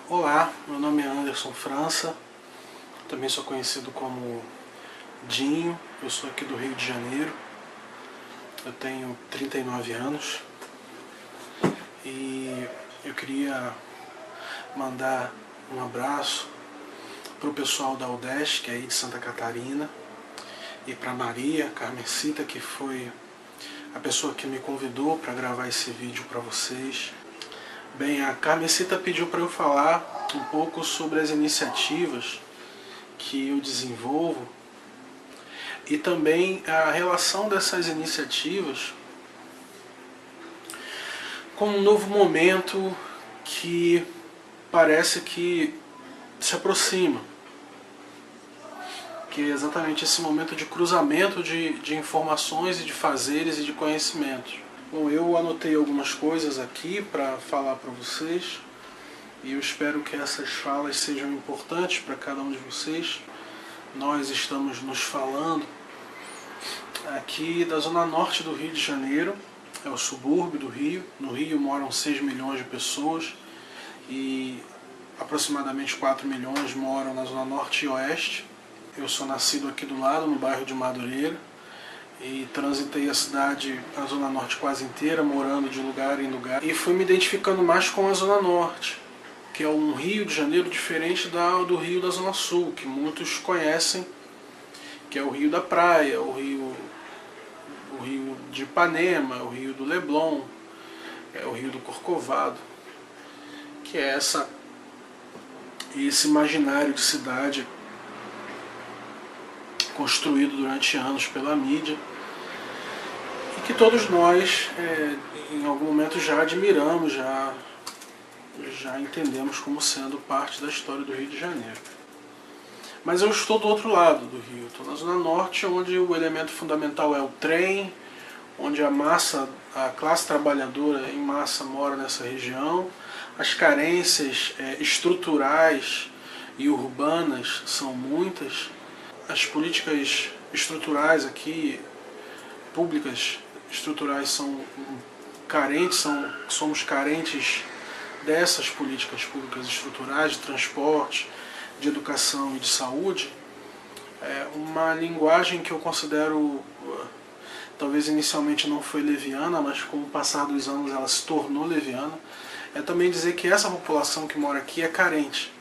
Olá, meu nome é Anderson França, também sou conhecido como Dinho, eu sou aqui do Rio de Janeiro, eu tenho 39 anos e eu queria mandar um abraço para o pessoal da UDESC, aí de Santa Catarina, e para Maria Carmencita, que foi a pessoa que me convidou para gravar esse vídeo para vocês. Bem, a Carmencita pediu para eu falar um pouco sobre as iniciativas que eu desenvolvo e também a relação dessas iniciativas com um novo momento que parece que se aproxima, que é exatamente esse momento de cruzamento de informações e de fazeres e de conhecimentos. Bom, eu anotei algumas coisas aqui para falar para vocês e eu espero que essas falas sejam importantes para cada um de vocês. Nós estamos nos falando aqui da zona norte do Rio de Janeiro, é o subúrbio do Rio. No Rio moram 6 milhões de pessoas e aproximadamente 4 milhões moram na zona norte e oeste. Eu sou nascido aqui do lado, no bairro de Madureira, e transitei a cidade, a zona norte quase inteira, morando de lugar em lugar, e fui me identificando mais com a zona norte, que é um Rio de Janeiro diferente do Rio da Zona Sul, que muitos conhecem, que é o Rio da Praia, o Rio de Ipanema, o Rio do Leblon, é o Rio do Corcovado, que é esse imaginário de cidade construído durante anos pela mídia e que todos nós em algum momento já admiramos, já entendemos como sendo parte da história do Rio de Janeiro. Mas eu estou do outro lado do Rio, estou na zona norte, onde o elemento fundamental é o trem, onde a classe trabalhadora em massa mora nessa região, as carências estruturais e urbanas são muitas. As políticas estruturais aqui, públicas estruturais, são carentes, somos carentes dessas políticas públicas estruturais de transporte, de educação e de saúde. É uma linguagem que eu considero, talvez inicialmente não foi leviana, mas com o passar dos anos ela se tornou leviana. É também dizer que essa população que mora aqui é carente.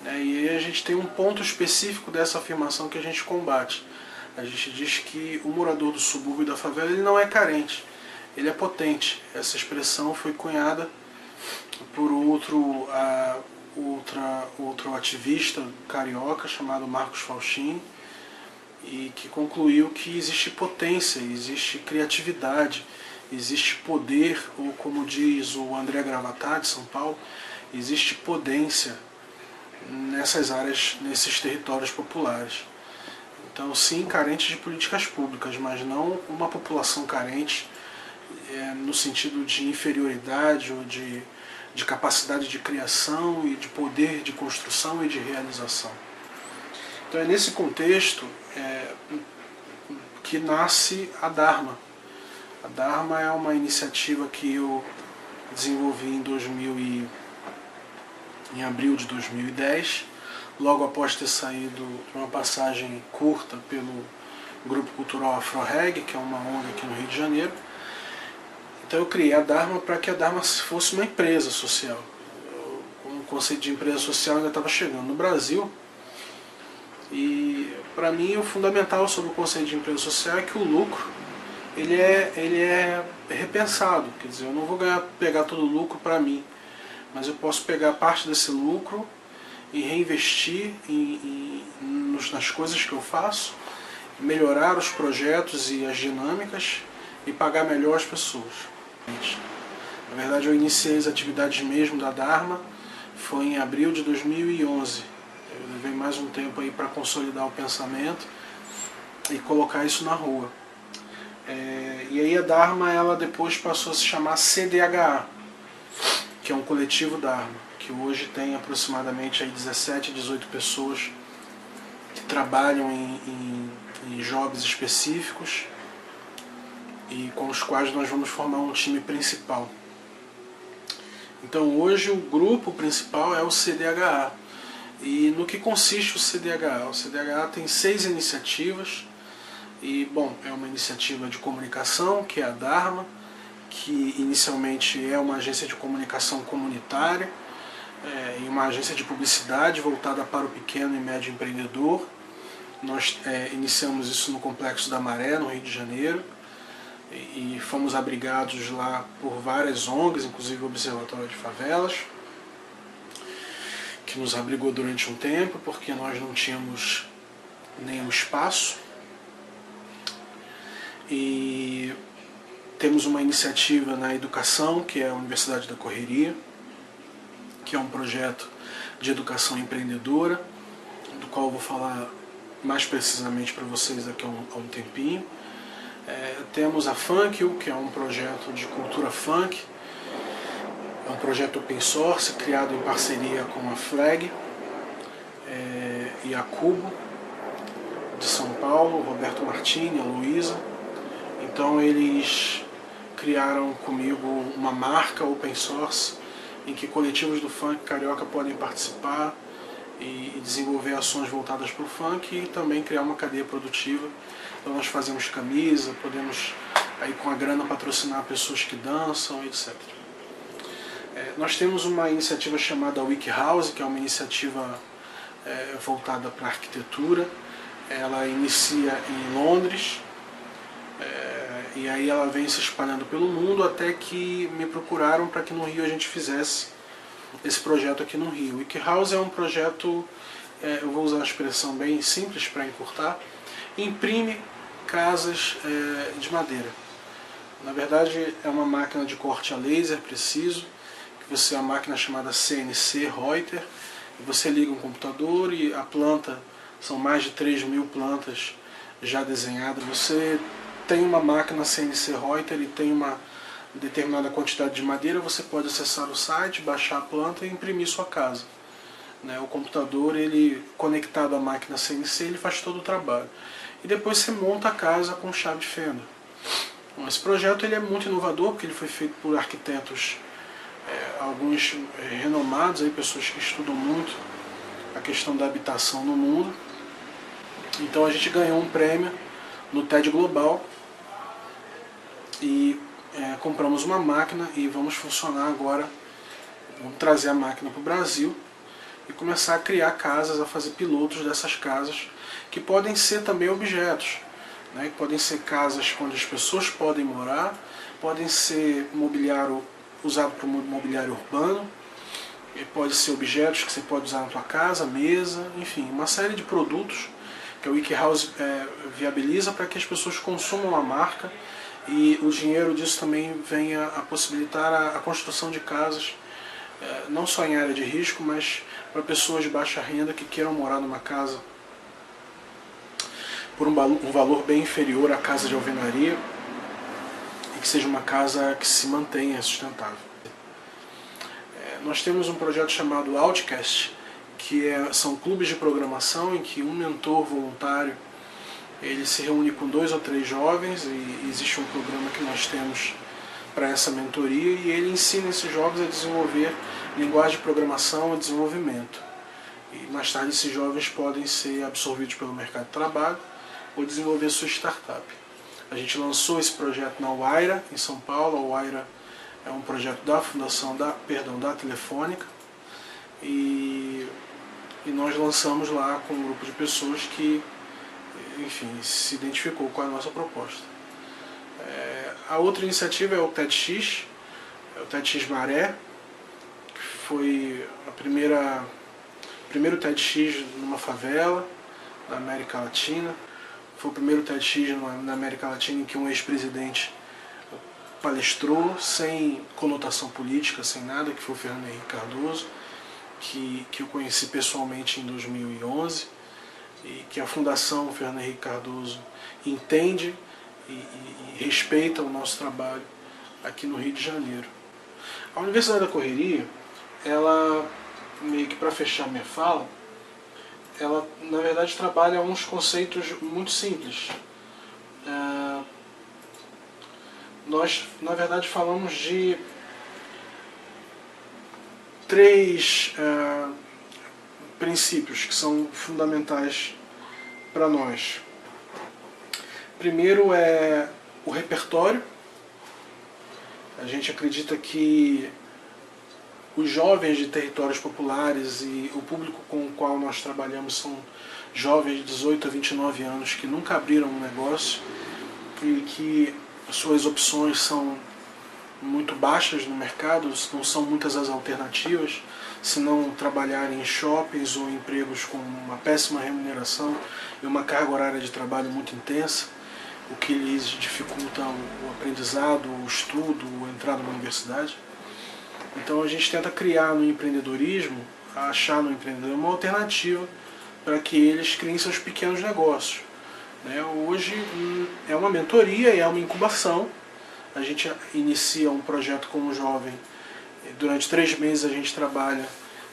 E aí a gente tem um ponto específico dessa afirmação que a gente combate. A gente diz que o morador do subúrbio e da favela ele não é carente, ele é potente. Essa expressão foi cunhada por outro ativista carioca chamado Marcos Faustini, e que concluiu que existe potência, existe criatividade, existe poder, ou como diz o André Gravatá de São Paulo, existe podência nessas áreas, nesses territórios populares. Então sim, carente de políticas públicas, mas não uma população carente no sentido de inferioridade ou de capacidade de criação e de poder de construção e de realização. Então é nesse contexto que nasce a Dharma. A Dharma é uma iniciativa que eu desenvolvi em abril de 2010, logo após ter saído de uma passagem curta pelo Grupo Cultural Afro-Reg, que é uma ONG aqui no Rio de Janeiro. Então eu criei a Dharma para que a Dharma fosse uma empresa social. O conceito de empresa social ainda estava chegando no Brasil, e para mim o fundamental sobre o conceito de empresa social é que o lucro ele é repensado. Quer dizer, eu não vou pegar todo o lucro para mim, mas eu posso pegar parte desse lucro e reinvestir nas coisas que eu faço, melhorar os projetos e as dinâmicas e pagar melhor as pessoas. Na verdade, eu iniciei as atividades mesmo da Dharma foi em abril de 2011. Eu levei mais um tempo aí para consolidar o pensamento e colocar isso na rua. E aí a Dharma ela depois passou a se chamar CDHA, que é um coletivo Dharma, que hoje tem aproximadamente aí 17, 18 pessoas que trabalham em jobs específicos e com os quais nós vamos formar um time principal. Então hoje o grupo principal é o CDHA. E no que consiste o CDHA? O CDHA tem 6 iniciativas e, bom, é uma iniciativa de comunicação, que é a Dharma, que inicialmente é uma agência de comunicação comunitária e uma agência de publicidade voltada para o pequeno e médio empreendedor. Nós iniciamos isso no Complexo da Maré, no Rio de Janeiro, e fomos abrigados lá por várias ONGs, inclusive o Observatório de Favelas, que nos abrigou durante um tempo, porque nós não tínhamos nenhum espaço. E temos uma iniciativa na educação, que é a Universidade da Correria, que é um projeto de educação empreendedora, do qual eu vou falar mais precisamente para vocês daqui a um tempinho. Temos a Funkil, que é um projeto de cultura funk, é um projeto open source criado em parceria com a Flag e a Cubo de São Paulo, Roberto Martini, a Luísa. Então eles criaram comigo uma marca open source em que coletivos do funk carioca podem participar e desenvolver ações voltadas para o funk e também criar uma cadeia produtiva. Então nós fazemos camisa, podemos aí com a grana patrocinar pessoas que dançam, etc. Nós temos uma iniciativa chamada WikiHouse, que é uma iniciativa voltada para a arquitetura. Ela inicia em Londres e aí ela vem se espalhando pelo mundo até que me procuraram para que no Rio a gente fizesse esse projeto aqui no Rio. O WikiHouse é um projeto, eu vou usar a expressão bem simples para encurtar, imprime casas de madeira. Na verdade é uma máquina de corte a laser preciso, que você é uma máquina chamada CNC Reuter, e você liga um computador e a planta, são mais de 3.000 plantas já desenhadas, você tem uma máquina CNC Reuter e tem uma determinada quantidade de madeira, você pode acessar o site, baixar a planta e imprimir sua casa. O computador, ele conectado à máquina CNC, ele faz todo o trabalho. E depois você monta a casa com chave de fenda. Bom, esse projeto ele é muito inovador, porque ele foi feito por arquitetos, alguns renomados, aí, pessoas que estudam muito a questão da habitação no mundo. Então a gente ganhou um prêmio no TED Global e compramos uma máquina e vamos funcionar agora, vamos trazer a máquina para o Brasil e começar a criar casas, a fazer pilotos dessas casas, que podem ser também objetos, que podem ser casas onde as pessoas podem morar, podem ser mobiliário usado para o mobiliário urbano, pode ser objetos que você pode usar na sua casa, mesa, enfim, uma série de produtos que a WikiHouse viabiliza para que as pessoas consumam a marca e o dinheiro disso também venha a possibilitar a construção de casas, não só em área de risco, mas para pessoas de baixa renda que queiram morar numa casa por um valor bem inferior à casa de alvenaria e que seja uma casa que se mantenha sustentável. Nós temos um projeto chamado Outcast, que são clubes de programação em que um mentor voluntário ele se reúne com 2 ou 3 jovens e existe um programa que nós temos para essa mentoria e ele ensina esses jovens a desenvolver linguagem de programação e desenvolvimento. E mais tarde esses jovens podem ser absorvidos pelo mercado de trabalho ou desenvolver sua startup. A gente lançou esse projeto na Wayra, em São Paulo. A Wayra é um projeto da Fundação da Telefônica e nós lançamos lá com um grupo de pessoas que, enfim, se identificou com a nossa proposta. A outra iniciativa é o TEDx, o TEDx Maré, que foi o primeiro TEDx numa favela na América Latina. Foi o primeiro TEDx na América Latina em que um ex-presidente palestrou sem conotação política, sem nada, que foi o Fernando Henrique Cardoso, que eu conheci pessoalmente em 2011 e que a Fundação Fernando Henrique Cardoso entende e respeita o nosso trabalho aqui no Rio de Janeiro. A Universidade da Correria, ela, meio que para fechar minha fala, ela na verdade trabalha uns conceitos muito simples. nós, na verdade, falamos de três princípios que são fundamentais para nós. Primeiro é o repertório. A gente acredita que os jovens de territórios populares e o público com o qual nós trabalhamos são jovens de 18 a 29 anos que nunca abriram um negócio e que suas opções são muito baixas no mercado, não são muitas as alternativas, se não trabalharem em shoppings ou empregos com uma péssima remuneração e uma carga horária de trabalho muito intensa, o que lhes dificulta o aprendizado, o estudo, a entrada na universidade. Então a gente tenta criar no empreendedorismo, achar no empreendedor uma alternativa para que eles criem seus pequenos negócios. Hoje é uma mentoria e é uma incubação. A gente inicia um projeto com um jovem, durante 3 meses a gente trabalha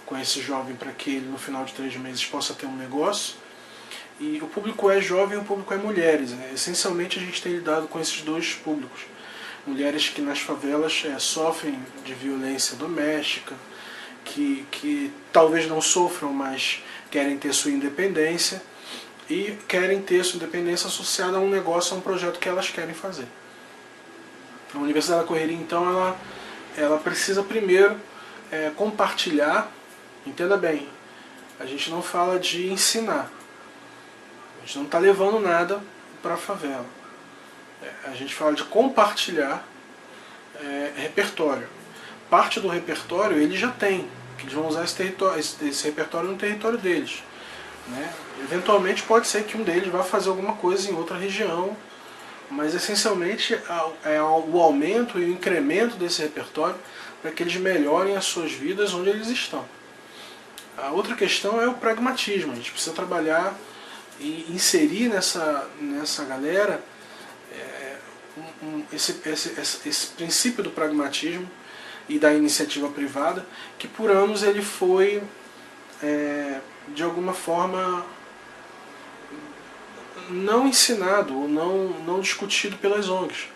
com esse jovem para que ele no final de 3 meses possa ter um negócio. E o público é jovem e o público é mulheres. Essencialmente a gente tem lidado com esses dois públicos. Mulheres que nas favelas sofrem de violência doméstica, que talvez não sofram, mas querem ter sua independência e querem ter sua independência associada a um negócio, a um projeto que elas querem fazer. A Universidade da Correria, então, ela precisa primeiro compartilhar. Entenda bem, a gente não fala de ensinar, a gente não está levando nada para a favela. A gente fala de compartilhar repertório. Parte do repertório eles já têm, que eles vão usar esse repertório no território deles. Eventualmente pode ser que um deles vá fazer alguma coisa em outra região, mas essencialmente é o aumento e o incremento desse repertório para que eles melhorem as suas vidas onde eles estão. A outra questão é o pragmatismo. A gente precisa trabalhar e inserir nessa galera esse princípio do pragmatismo e da iniciativa privada, que por anos ele foi, de alguma forma, não ensinado ou não discutido pelas ONGs.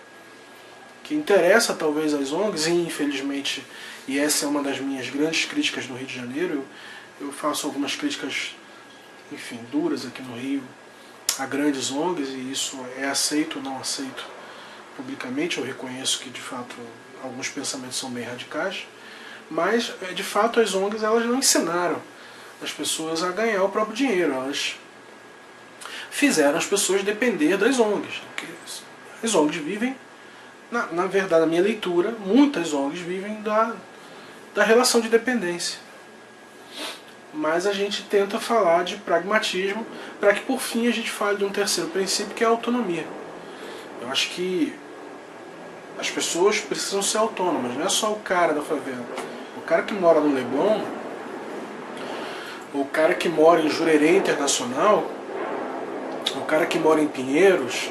Que interessa talvez às ONGs, e infelizmente, e essa é uma das minhas grandes críticas no Rio de Janeiro, eu faço algumas críticas, enfim, duras aqui no Rio, a grandes ONGs, e isso é aceito ou não aceito publicamente. Eu reconheço que de fato alguns pensamentos são bem radicais, mas de fato as ONGs elas não ensinaram as pessoas a ganhar o próprio dinheiro, elas fizeram as pessoas depender das ONGs. As ONGs vivem, na verdade, na minha leitura, muitas ONGs vivem da relação de dependência. Mas a gente tenta falar de pragmatismo para que por fim a gente fale de um terceiro princípio, que é a autonomia. Eu acho que as pessoas precisam ser autônomas, não é só o cara da favela. O cara que mora no Leblon, o cara que mora em Jurerê Internacional, o cara que mora em Pinheiros,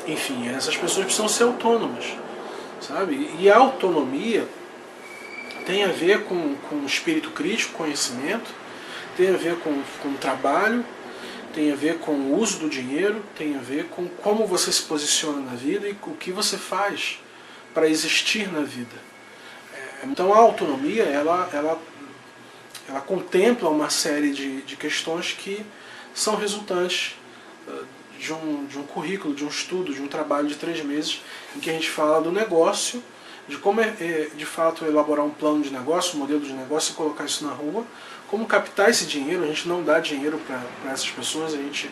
enfim, essas pessoas precisam ser autônomas, sabe? E a autonomia tem a ver com espírito crítico, conhecimento, tem a ver com trabalho, tem a ver com o uso do dinheiro, tem a ver com como você se posiciona na vida e o que você faz para existir na vida. Então a autonomia, ela contempla uma série de questões que são resultantes de um currículo, de um estudo, de um trabalho de 3 meses, em que a gente fala do negócio, de como de fato elaborar um plano de negócio, um modelo de negócio e colocar isso na rua, como captar esse dinheiro. A gente não dá dinheiro para essas pessoas, a gente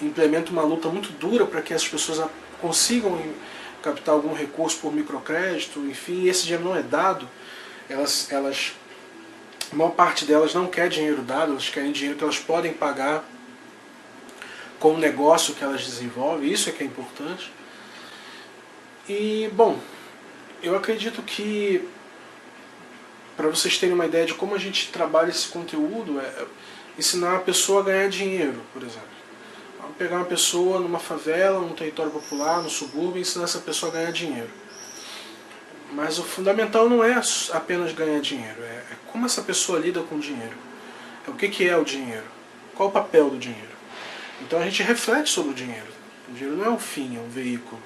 implementa uma luta muito dura para que essas pessoas consigam captar algum recurso por microcrédito, enfim, e esse dinheiro não é dado. A maior parte delas não quer dinheiro dado, elas querem dinheiro que elas podem pagar com o negócio que elas desenvolvem, isso é que é importante. E, bom, eu acredito que, para vocês terem uma ideia de como a gente trabalha esse conteúdo, ensinar a pessoa a ganhar dinheiro, por exemplo. Vamos pegar uma pessoa numa favela, num território popular, no subúrbio, e ensinar essa pessoa a ganhar dinheiro. Mas o fundamental não é apenas ganhar dinheiro, é como essa pessoa lida com o dinheiro. O que é o dinheiro? Qual o papel do dinheiro? Então a gente reflete sobre o dinheiro. O dinheiro não é um fim, é um veículo.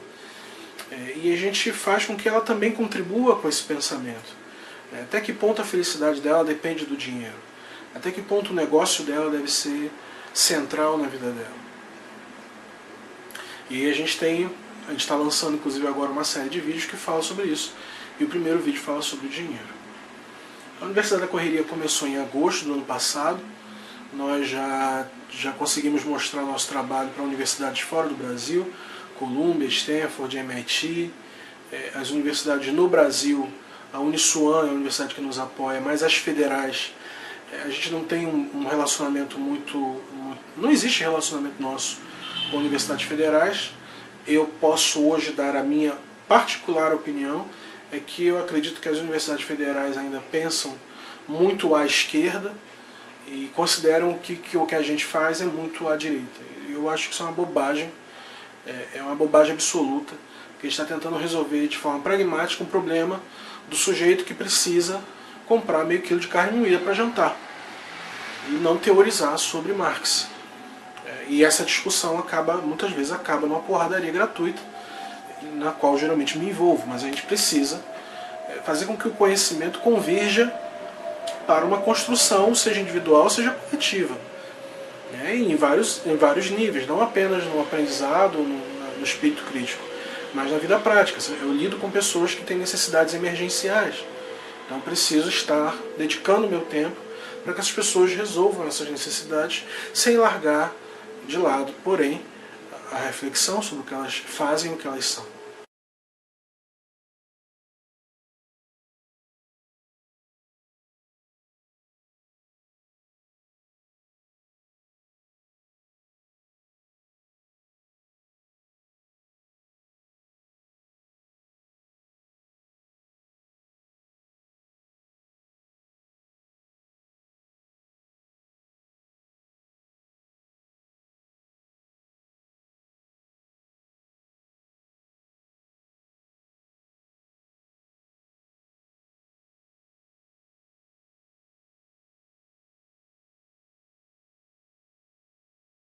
E a gente faz com que ela também contribua com esse pensamento. Até que ponto a felicidade dela depende do dinheiro? Até que ponto o negócio dela deve ser central na vida dela? E a gente está lançando inclusive agora uma série de vídeos que fala sobre isso. E o primeiro vídeo fala sobre o dinheiro. A Universidade da Correria começou em agosto do ano passado. Nós já conseguimos mostrar nosso trabalho para universidades fora do Brasil, Columbia, Stanford, MIT, as universidades no Brasil, a Uniswan é a universidade que nos apoia, mas as federais, a gente não tem um relacionamento muito... Não existe relacionamento nosso com universidades federais. Eu posso hoje dar a minha particular opinião, é que eu acredito que as universidades federais ainda pensam muito à esquerda e consideram que o que a gente faz é muito à direita. Eu acho que isso é uma bobagem, é uma bobagem absoluta, que a gente está tentando resolver de forma pragmática um problema do sujeito que precisa comprar meio quilo de carne moída para jantar e não teorizar sobre Marx. E essa discussão muitas vezes acaba numa porradaria gratuita, na qual geralmente me envolvo, mas a gente precisa fazer com que o conhecimento converja para uma construção, seja individual, seja coletiva. Em vários níveis, não apenas no aprendizado, no espírito crítico, mas na vida prática. Eu lido com pessoas que têm necessidades emergenciais, então preciso estar dedicando meu tempo para que essas pessoas resolvam essas necessidades sem largar de lado, porém, a reflexão sobre o que elas fazem e o que elas são.